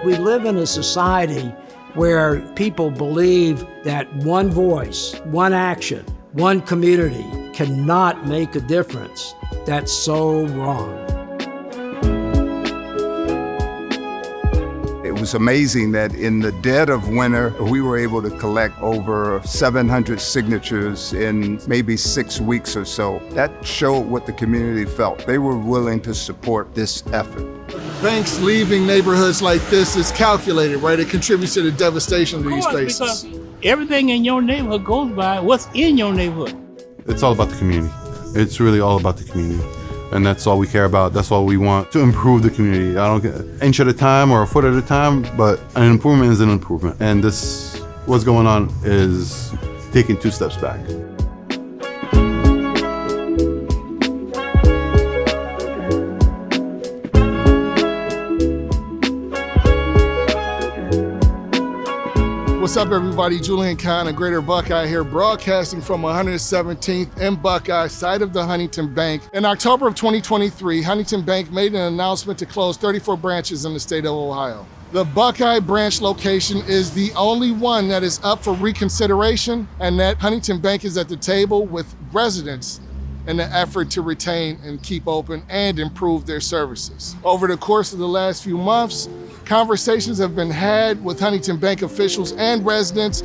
We live in a society where people believe that one voice, one action, one community cannot make a difference. That's so wrong. It was amazing that in the dead of winter, we were able to collect over 700 signatures in maybe 6 weeks or so. That showed what the community felt. They were willing to support this effort. Banks leaving neighborhoods like this is calculated, right? It contributes to the devastation of these spaces. Because everything in your neighborhood goes by what's in your neighborhood. It's all about the community. It's really all about the community. And that's all we care about. That's all we want, to improve the community. I don't care, inch at a time or a foot at a time, but an improvement is an improvement. And this, what's going on is taking 2 steps back. What's up, everybody? Julian Kahn of Greater Buckeye here, broadcasting from 117th and Buckeye, site of the Huntington Bank. In October of 2023, Huntington Bank made an announcement to close 34 branches in the state of Ohio. The Buckeye branch location is the only one that is up for reconsideration, and that Huntington Bank is at the table with residents in the effort to retain and keep open and improve their services. Over the course of the last few months, conversations have been had with Huntington Bank officials and residents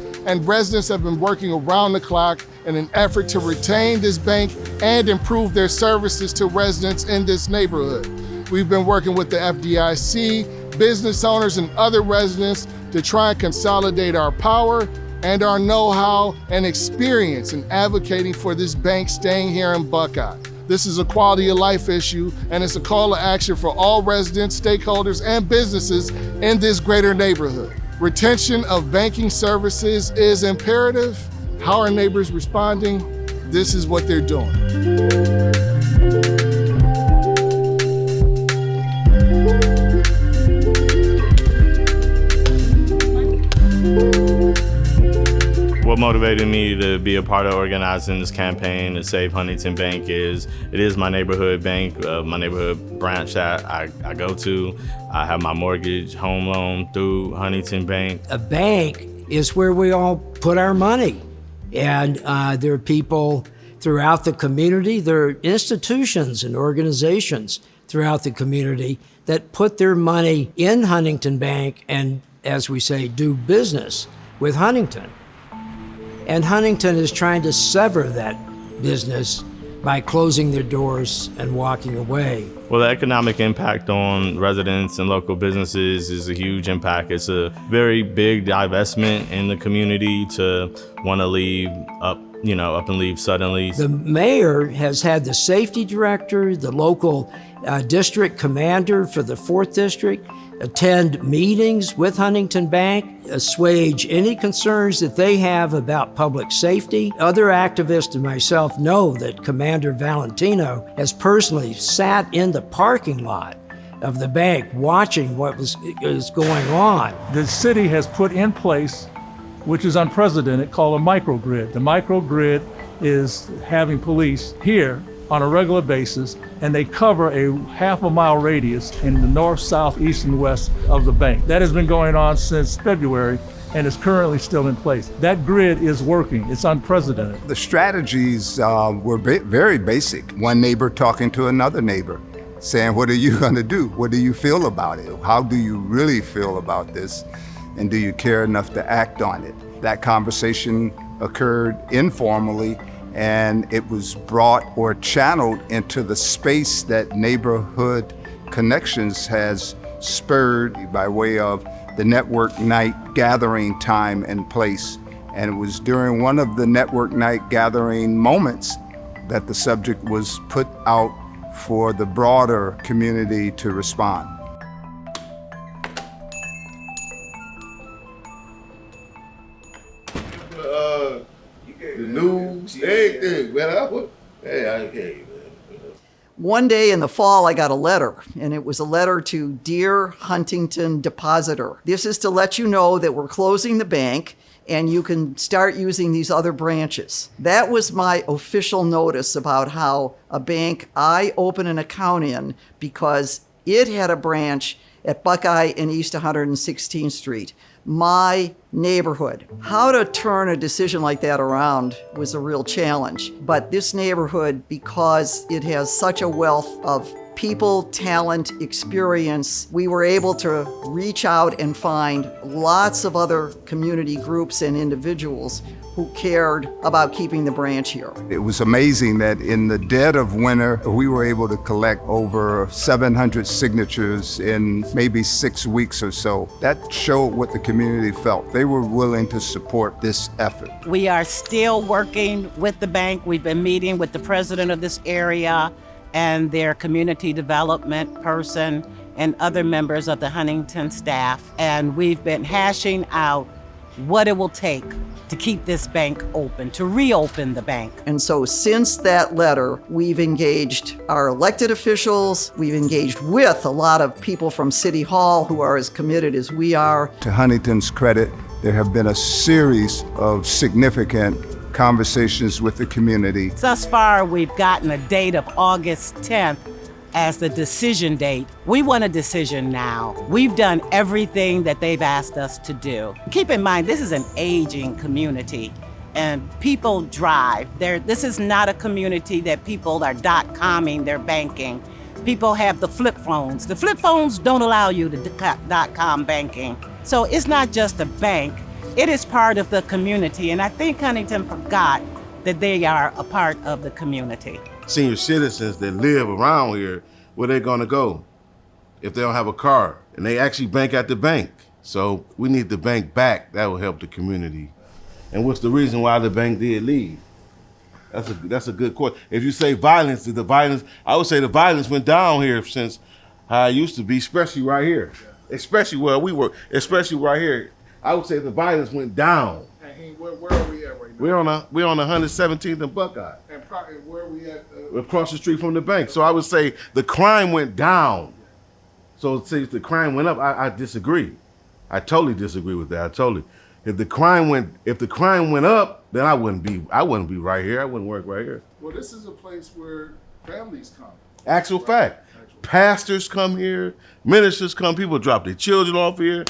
have been working around the clock in an effort to retain this bank and improve their services to residents in this neighborhood. We've been working with the FDIC, business owners, and other residents to try and consolidate our power and our know-how and experience in advocating for this bank staying here in Buckeye. This is a quality of life issue, and it's a call to action for all residents, stakeholders, and businesses in this greater neighborhood. Retention of banking services is imperative. How are neighbors responding? This is what they're doing. What motivated me to be a part of organizing this campaign to save Huntington Bank is it is my neighborhood bank, my neighborhood branch that I go to. I have my mortgage home loan through Huntington Bank. A bank is where we all put our money. And there are people throughout the community, there are institutions and organizations throughout the community that put their money in Huntington Bank and, as we say, do business with Huntington. And Huntington is trying to sever that business by closing their doors and walking away. Well, the economic impact on residents and local businesses is a huge impact. It's a very big divestment in the community to want to leave up and leave suddenly. The mayor has had the safety director, the local district commander for the 4th District, attend meetings with Huntington Bank, assuage any concerns that they have about public safety. Other activists and myself know that Commander Valentino has personally sat in the parking lot of the bank watching what is going on. The city has put in place, which is unprecedented, called a microgrid. The microgrid is having police here on a regular basis, and they cover a half-a-mile radius in the north, south, east, and west of the bank. That has been going on since February and is currently still in place. That grid is working. It's unprecedented. The strategies were very basic. One neighbor talking to another neighbor, saying, what are you gonna do? What do you feel about it? How do you really feel about this? And do you care enough to act on it? That conversation occurred informally, and it was brought or channeled into the space that Neighborhood Connections has spurred by way of the network night gathering time and place. And it was during one of the network night gathering moments that the subject was put out for the broader community to respond. The news, everything, man. Hey, One day in the fall, I got a letter, and it was a letter to Dear Huntington Depositor. This is to let you know that we're closing the bank and you can start using these other branches. That was my official notice about how a bank I opened an account in because it had a branch at Buckeye and East 116th Street. My neighborhood. How to turn a decision like that around was a real challenge. But this neighborhood, because it has such a wealth of people, talent, experience, we were able to reach out and find lots of other community groups and individuals who cared about keeping the branch here. It was amazing that in the dead of winter, we were able to collect over 700 signatures in maybe 6 weeks or so. That showed what the community felt. They were willing to support this effort. We are still working with the bank. We've been meeting with the president of this area and their community development person and other members of the Huntington staff. And we've been hashing out what it will take to keep this bank open, to reopen the bank. And so since that letter, we've engaged our elected officials, we've engaged with a lot of people from City Hall who are as committed as we are. To Huntington's credit, there have been a series of significant conversations with the community. Thus far, we've gotten a date of August 10th as the decision date. We want a decision now. We've done everything that they've asked us to do. Keep in mind, this is an aging community and people drive. This is not a community that people are .comming their banking. People have the flip phones. The flip phones don't allow you to .com banking. So it's not just a bank, it is part of the community. And I think Huntington forgot that they are a part of the community. Senior citizens that live around here, where they gonna go if they don't have a car? And they actually bank at the bank. So we need the bank back. That will help the community. And what's the reason why the bank did leave? That's a good question. If you say violence, I would say the violence went down here since how it used to be, especially right here. Especially where we were, especially right here. I would say the violence went down. And where are we at right now? We're on 117th and Buckeye. And where are we at? Across the street from the bank. So I would say the crime went down. So say the crime went up, I disagree. I totally disagree with that. If the crime went up, then I wouldn't be right here. I wouldn't work right here. Well, this is a place where families come. Actual fact. Pastors come here, ministers come, people drop their children off here,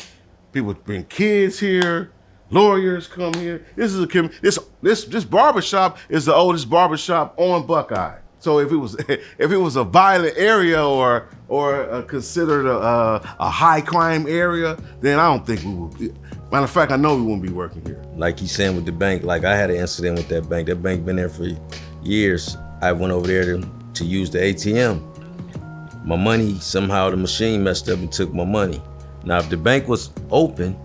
people bring kids here, lawyers come here. This barbershop is the oldest barbershop on Buckeye. So if it was a violent area or considered a high crime area, then I don't think we would be. Matter of fact, I know we wouldn't be working here. Like he's saying with the bank, like I had an incident with that bank. That bank been there for years. I went over there to use the ATM. My money, somehow the machine messed up and took my money. Now, if the bank was open,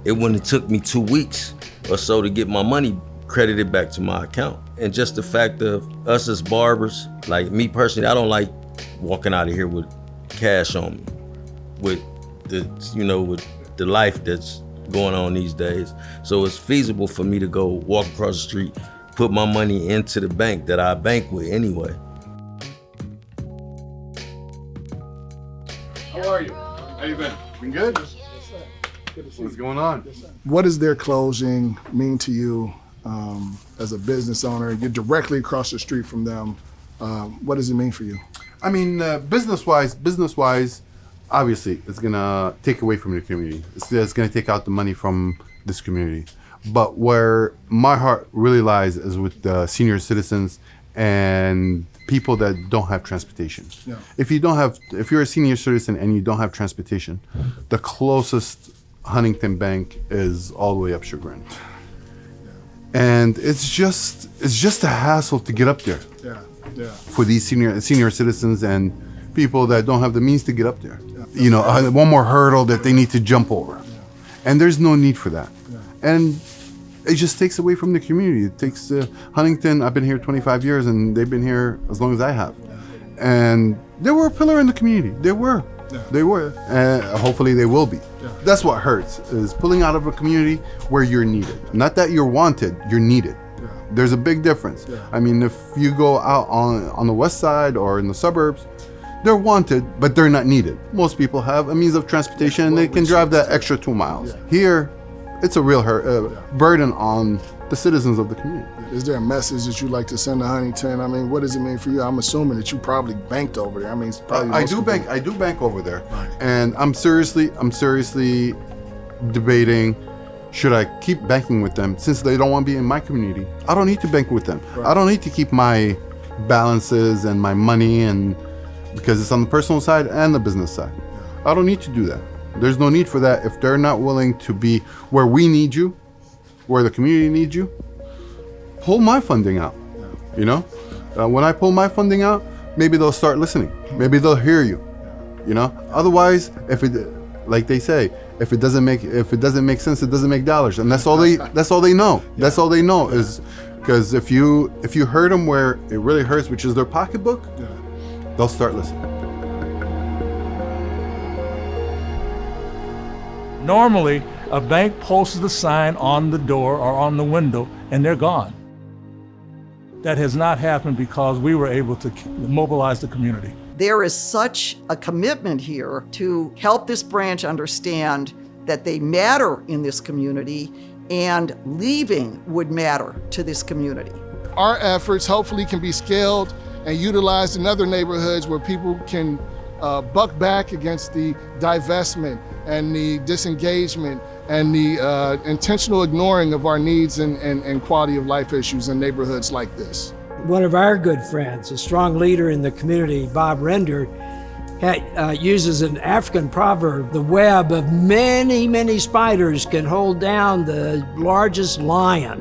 it wouldn't have took me 2 weeks or so to get my money credited back to my account. And just the fact of us as barbers, like me personally, I don't like walking out of here with cash on me, with the life that's going on these days. So it's feasible for me to go walk across the street, put my money into the bank that I bank with anyway. How are you? How you been? Been good. Good to see What's you. going on? What does their closing mean to you as a business owner? You're directly across the street from them. What does it mean for you? I mean, business-wise, obviously, it's gonna take away from the community. It's gonna take out the money from this community. But where my heart really lies is with the senior citizens and people that don't have transportation. Yeah. If you're a senior citizen and you don't have transportation, the closest Huntington bank is all the way up Chagrin. And it's just a hassle to get up there Yeah. for these senior citizens and people that don't have the means to get up there. One more hurdle that they need to jump over. And there's no need for that. And it just takes away from the community. It takes Huntington, I've been here 25 years and they've been here as long as I have. And they were a pillar in the community. They were. Hopefully they will be. That's what hurts, is pulling out of a community where you're needed. Not that you're wanted, you're needed. There's a big difference. I mean, if you go out on the west side or in the suburbs, they're wanted, but they're not needed. Most people have a means of transportation and they can drive that extra 2 miles. Here, it's a real burden on the citizens of the community. Is there a message that you'd like to send to Huntington? I mean, what does it mean for you? I'm assuming that you probably banked over there. I mean, it's probably I do bank over there, and I'm seriously debating, should I keep banking with them since they don't want to be in my community? I don't need to bank with them. Right. I don't need to keep my balances and my money, and because it's on the personal side and the business side. I don't need to do that. There's no need for that if they're not willing to be where we need you, where the community needs you. Pull my funding out. You know, when I pull my funding out, maybe they'll start listening. Maybe they'll hear you. You know, otherwise, if it, like they say, if it doesn't make sense, it doesn't make dollars, and that's all they know. That's all they know is because if you hurt them where it really hurts, which is their pocketbook, they'll start listening. Normally, a bank posts the sign on the door or on the window, and they're gone. That has not happened because we were able to mobilize the community. There is such a commitment here to help this branch understand that they matter in this community, and leaving would matter to this community. Our efforts hopefully can be scaled and utilized in other neighborhoods where people can buck back against the divestment and the disengagement and the intentional ignoring of our needs and quality of life issues in neighborhoods like this. One of our good friends, a strong leader in the community, Bob Render, uses an African proverb: the web of many, many spiders can hold down the largest lion.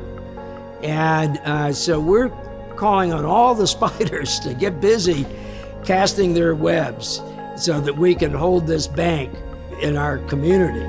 And so we're calling on all the spiders to get busy casting their webs so that we can hold this bank in our community.